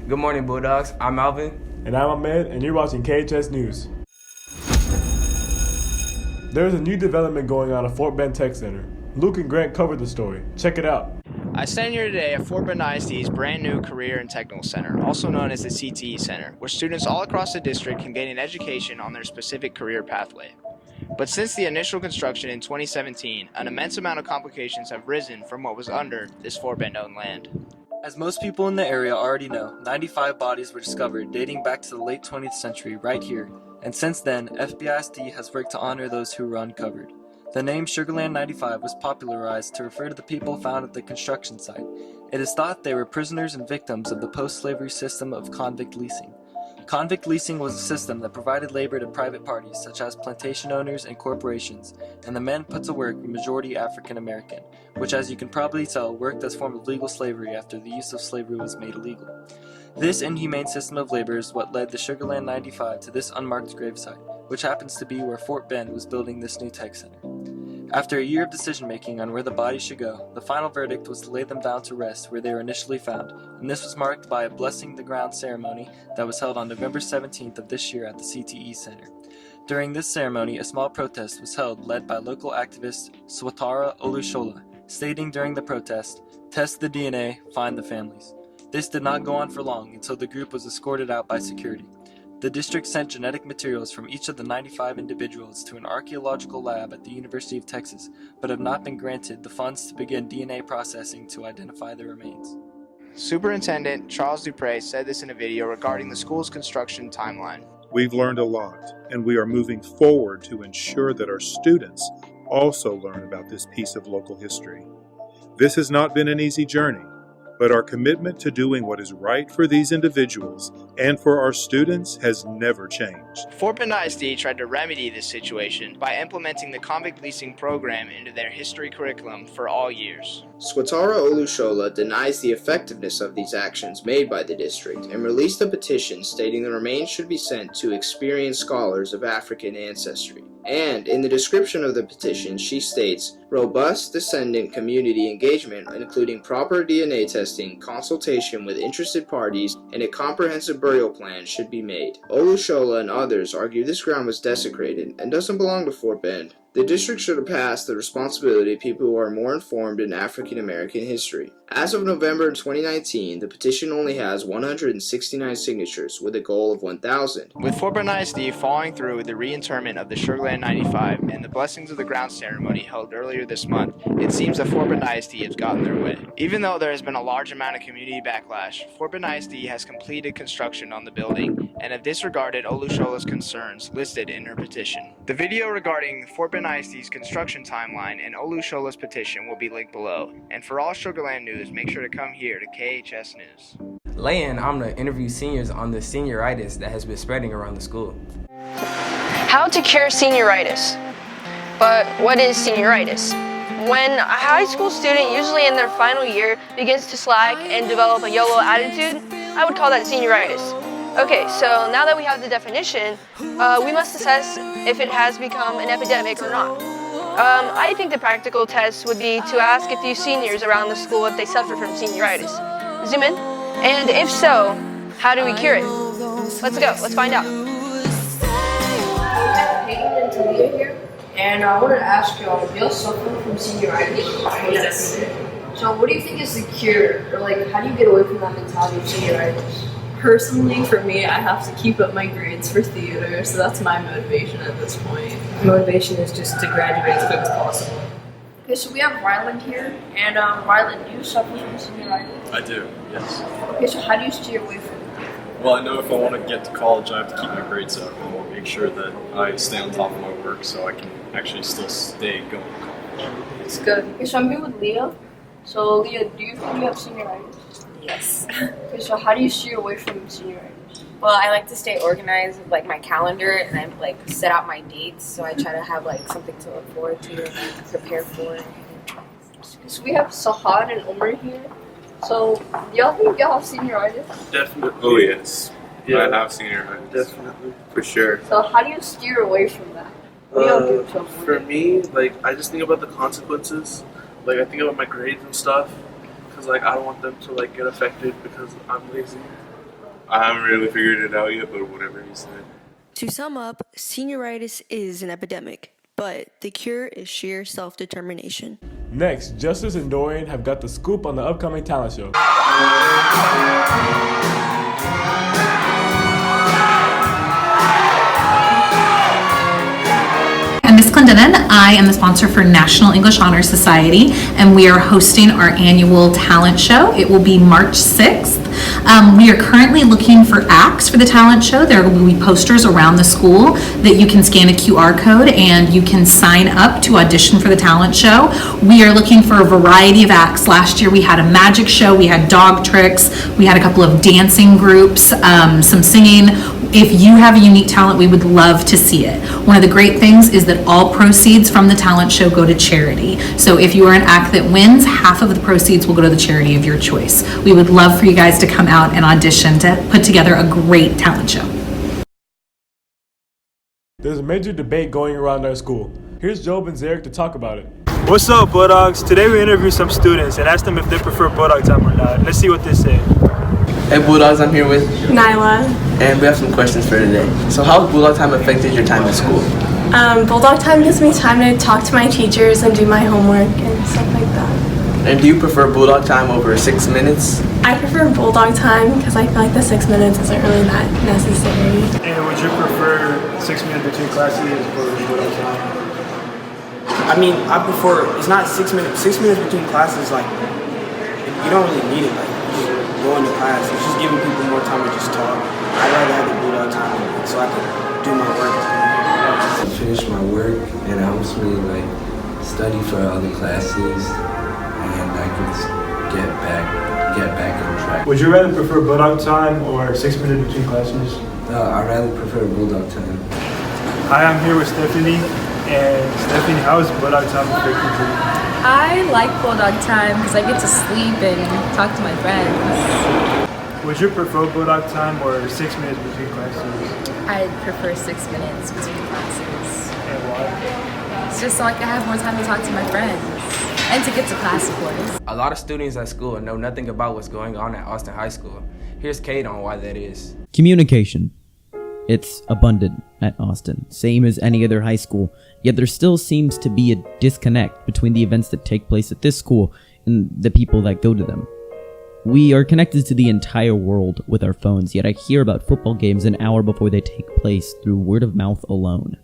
Good morning, Bulldogs. I'm Alvin. And I'm Ahmed, and you're watching KHS News. There's a new development going on at Fort Bend Tech Center. Luke and Grant covered the story. Check it out. I stand here today at Fort Bend ISD's brand new Career and Technical Center, also known as the CTE Center, where students all across the district can gain an education on their specific career pathway. But since the initial construction in 2017, an immense amount of complications have risen from what was under this Fort Bend-owned land. As most people in the area already know, 95 bodies were discovered dating back to the late 20th century right here, and since then, FBISD has worked to honor those who were uncovered. The name Sugarland 95 was popularized to refer to the people found at the construction site. It is thought they were prisoners and victims of the post-slavery system of convict leasing. Convict leasing was a system that provided labor to private parties such as plantation owners and corporations, and the men put to work were majority African American, which, as you can probably tell, worked as a form of legal slavery after the use of slavery was made illegal. This inhumane system of labor is what led the Sugarland 95 to this unmarked gravesite, which happens to be where Fort Bend was building this new tech center. After a year of decision-making on where the bodies should go, the final verdict was to lay them down to rest where they were initially found, and this was marked by a blessing the ground ceremony that was held on November 17th of this year at the CTE Center. During this ceremony, a small protest was held led by local activist Swatara Olushola, stating during the protest, "Test the DNA, find the families." This did not go on for long until the group was escorted out by security. The district sent genetic materials from each of the 95 individuals to an archaeological lab at the University of Texas, but have not been granted the funds to begin DNA processing to identify the remains. Superintendent Charles Dupre said this in a video regarding the school's construction timeline. We've learned a lot, and we are moving forward to ensure that our students also learn about this piece of local history. This has not been an easy journey, but our commitment to doing what is right for these individuals and for our students has never changed. Fort Bend ISD tried to remedy this situation by implementing the convict leasing program into their history curriculum for all years. Swatara Olushola denies the effectiveness of these actions made by the district and released a petition stating the remains should be sent to experienced scholars of African ancestry. And in the description of the petition, she states, robust descendant community engagement, including proper DNA testing, consultation with interested parties, and a comprehensive burial plan should be made. Olushola and others argue this ground was desecrated and doesn't belong to Fort Bend. The district should have passed the responsibility to people who are more informed in African American history. As of November 2019, the petition only has 169 signatures with a goal of 1,000. With Fort Bend ISD following through with the reinterment of the Sugarland 95 and the Blessings of the Ground ceremony held earlier this month, it seems that Fort Bend ISD has gotten their way. Even though there has been a large amount of community backlash, Fort Bend ISD has completed construction on the building and have disregarded Olushola's concerns listed in her petition. The video regarding Fort Bend ISD's construction timeline and Olushola's petition will be linked below. And for all Sugarland news, make sure to come here to KHS News. Layan, I'm going to interview seniors on the senioritis that has been spreading around the school. How to cure senioritis. But what is senioritis? When a high school student, usually in their final year, begins to slack and develop a YOLO attitude, I would call that senioritis. Okay, so now that we have the definition, we must assess if it has become an epidemic or not. I think the practical test would be to ask a few seniors around the school if they suffer from senioritis. Zoom in. And if so, how do we cure it? Let's go, let's find out. Hayden and Talia here, and I wanted to ask y'all, do y'all suffer from senioritis? Yes. So what do you think is the cure, or like, how do you get away from that mentality of senioritis? Personally, for me, I have to keep up my grades for theater, so that's my motivation at this point. Motivation is just to graduate as quick as possible. Okay, so we have Ryland here, and Ryland, do you suffer from senioritis? I do, yes. Okay, so how do you stay away from it? Well, I know if I want to get to college, I have to keep my grades up and make sure that I stay on top of my work so I can actually still stay going to college. It's good. Okay, so I'm here with Leah. So Leah, do you think you have senioritis? Yes. Okay, so how do you steer away from senioritis? Well, I like to stay organized with like my calendar, and I like set out my dates, so I try to have like something to look forward to and prepare for. So we have Sahad and Umar here. So y'all think y'all have senioritis? Definitely. Oh yes. Yeah. I have senioritis. Definitely. For sure. So how do you steer away from that? What do y'all do to avoid For it? me, like, I just think about the consequences. Like, I think about my grades and stuff. Because, like, I don't want them to, like, get affected because I'm lazy. I haven't really figured it out yet, but whatever he said. To sum up, senioritis is an epidemic, but the cure is sheer self-determination. Next, Justice and Dorian have got the scoop on the upcoming talent show. I'm Miss Clendenin. I am the sponsor for National English Honor Society, and we are hosting our annual talent show. It will be March 6th. We are currently looking for acts for the talent show. There will be posters around the school that you can scan a QR code and you can sign up to audition for the talent show. We are looking for a variety of acts. Last year we had a magic show, we had dog tricks, we had a couple of dancing groups, some singing. If you have a unique talent, we would love to see it. One of the great things is that all proceeds from the talent show go to charity. So if you are an act that wins, half of the proceeds will go to the charity of your choice. We would love for you guys to come out and audition to put together a great talent show. There's a major debate going around our school. Here's Job and Zarek to talk about it. What's up, Bulldogs? Today we interviewed some students and asked them if they prefer Bulldog time or not. Let's see what they say. Hey Bulldogs, I'm here with Nyla. And we have some questions for today. So how has Bulldog time affected your time at school? Bulldog time gives me time to talk to my teachers and do my homework and stuff like that. And do you prefer Bulldog time over 6 minutes? I prefer Bulldog time because I feel like the 6 minutes isn't really that necessary. And would you prefer 6 minutes between classes or Bulldog time? I mean, I prefer, it's not 6 minutes. 6 minutes between classes, like, you don't really need it. Like, you just go into class. It's just giving people more time to just talk. I'd rather have the Bulldog time so I can do my work. I finish my work and it helps me like study for other classes and I can get back on track. Would you rather prefer Bulldog time or 6 minutes between classes? I'd rather prefer Bulldog time. Hi, I'm here with Stephanie. And Stephanie, how is Bulldog time affecting you? I like Bulldog time because I get to sleep and talk to my friends. Would you prefer Bulldog time or 6 minutes between classes? I prefer 6 minutes between classes. And why? It's just so I can have more time to talk to my friends and to get to class, of course. A lot of students at school know nothing about what's going on at Austin High School. Here's Kate on why that is. Communication. It's abundant at Austin, same as any other high school, yet there still seems to be a disconnect between the events that take place at this school and the people that go to them. We are connected to the entire world with our phones, yet I hear about football games an hour before they take place through word of mouth alone.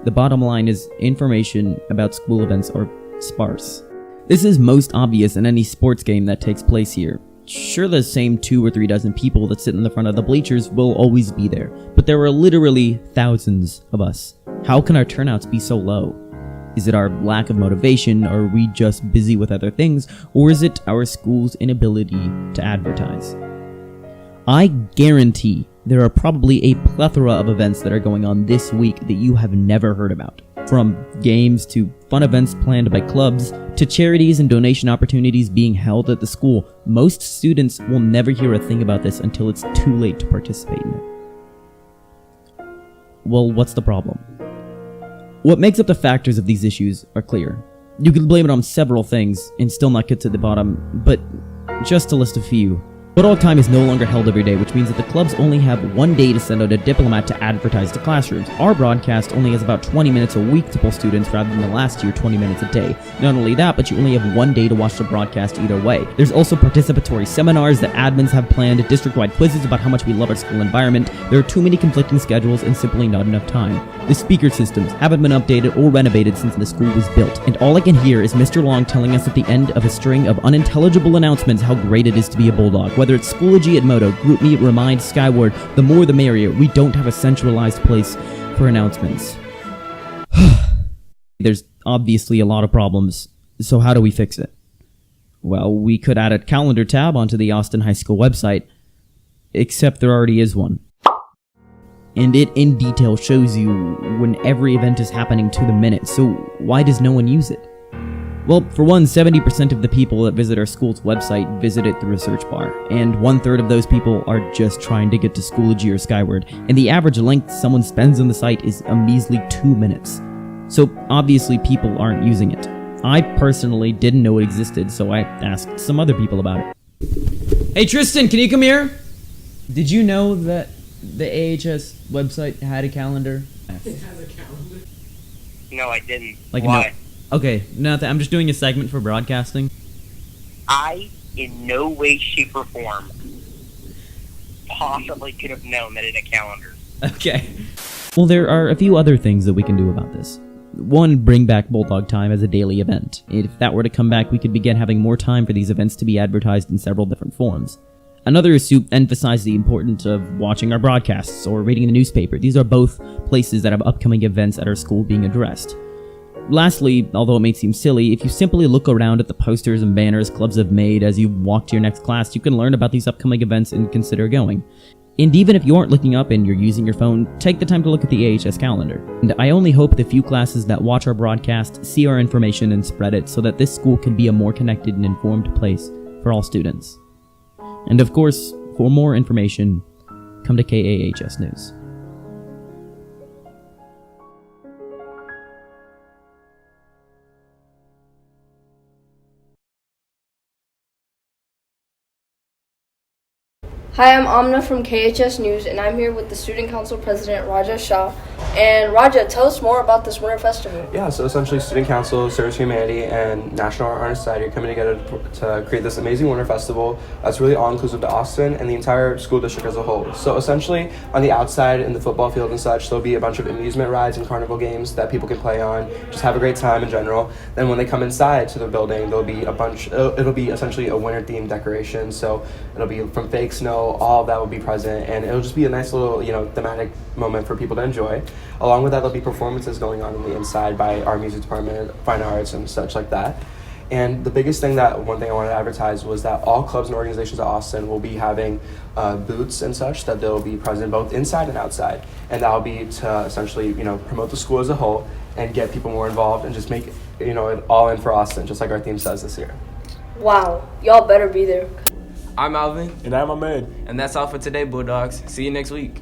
The bottom line is information about school events are sparse. This is most obvious in any sports game that takes place here. Sure, the same 2 or 3 dozen people that sit in the front of the bleachers will always be there, but there are literally thousands of us. How can our turnouts be so low? Is it our lack of motivation? Are we just busy with other things? Or is it our school's inability to advertise? I guarantee there are probably a plethora of events that are going on this week that you have never heard about. From games to fun events planned by clubs to charities and donation opportunities being held at the school, most students will never hear a thing about this until it's too late to participate in it. Well, what's the problem? What makes up the factors of these issues are clear. You can blame it on several things and still not get to the bottom, but just to list a few. Bulldog time is no longer held every day, which means that the clubs only have 1 day to send out a diplomat to advertise to classrooms. Our broadcast only has about 20 minutes a week to pull students rather than the last year 20 minutes a day. Not only that, but you only have 1 day to watch the broadcast either way. There's also participatory seminars that admins have planned, district-wide quizzes about how much we love our school environment. There are too many conflicting schedules and simply not enough time. The speaker systems haven't been updated or renovated since the school was built, and all I can hear is Mr. Long telling us at the end of a string of unintelligible announcements how great it is to be a Bulldog. Whether it's Schoology at Moto, GroupMe, Remind, Skyward, the more the merrier. We don't have a centralized place for announcements. There's obviously a lot of problems, so how do we fix it? Well, we could add a calendar tab onto the Austin High School website, except there already is one. And it in detail shows you when every event is happening to the minute, so why does no one use it? Well, for one, 70% of the people that visit our school's website visit it through a search bar, and 1/3 of those people are just trying to get to Schoology or Skyward, and the average length someone spends on the site is a measly 2 minutes. So obviously people aren't using it. I personally didn't know it existed, so I asked some other people about it. Hey Tristan, can you come here? Did you know that the AHS website had a calendar? It has a calendar? No, I didn't. Like Why? No. Okay, nothing. I'm just doing a segment for broadcasting. I, in no way, shape, or form, possibly could have known that it had a calendar. Okay. Well, there are a few other things that we can do about this. One, bring back Bulldog Time as a daily event. If that were to come back, we could begin having more time for these events to be advertised in several different forms. Another is to emphasize the importance of watching our broadcasts or reading the newspaper. These are both places that have upcoming events at our school being addressed. Lastly, although it may seem silly, if you simply look around at the posters and banners clubs have made as you walk to your next class, you can learn about these upcoming events and consider going. And even if you aren't looking up and you're using your phone, take the time to look at the AHS calendar. And I only hope the few classes that watch our broadcast see our information and spread it so that this school can be a more connected and informed place for all students. And of course, for more information, come to KAHS News. Hi, I'm Amna from KHS News, and I'm here with the Student Council President, Raja Shah. And Raja, tell us more about this Winter Festival. Yeah, so essentially Student Council, Service for Humanity, and National Honor Society are coming together to create this amazing Winter Festival that's really all-inclusive to Austin and the entire school district as a whole. So essentially, on the outside in the football field and such, there'll be a bunch of amusement rides and carnival games that people can play on, just have a great time in general. Then when they come inside to the building, there'll be it'll be essentially a winter-themed decoration, so it'll be from fake snow, all of that will be present, and it'll just be a nice little, thematic moment for people to enjoy. Along with that, there'll be performances going on the inside by our music department, fine arts, and such like that. And the biggest thing I wanted to advertise was that all clubs and organizations at Austin will be having booths and such that they'll be present both inside and outside. And that'll be to essentially, promote the school as a whole and get people more involved and just make, it all in for Austin, just like our theme says this year. Wow, y'all better be there. I'm Alvin. And I'm Ahmed. And that's all for today, Bulldogs. See you next week.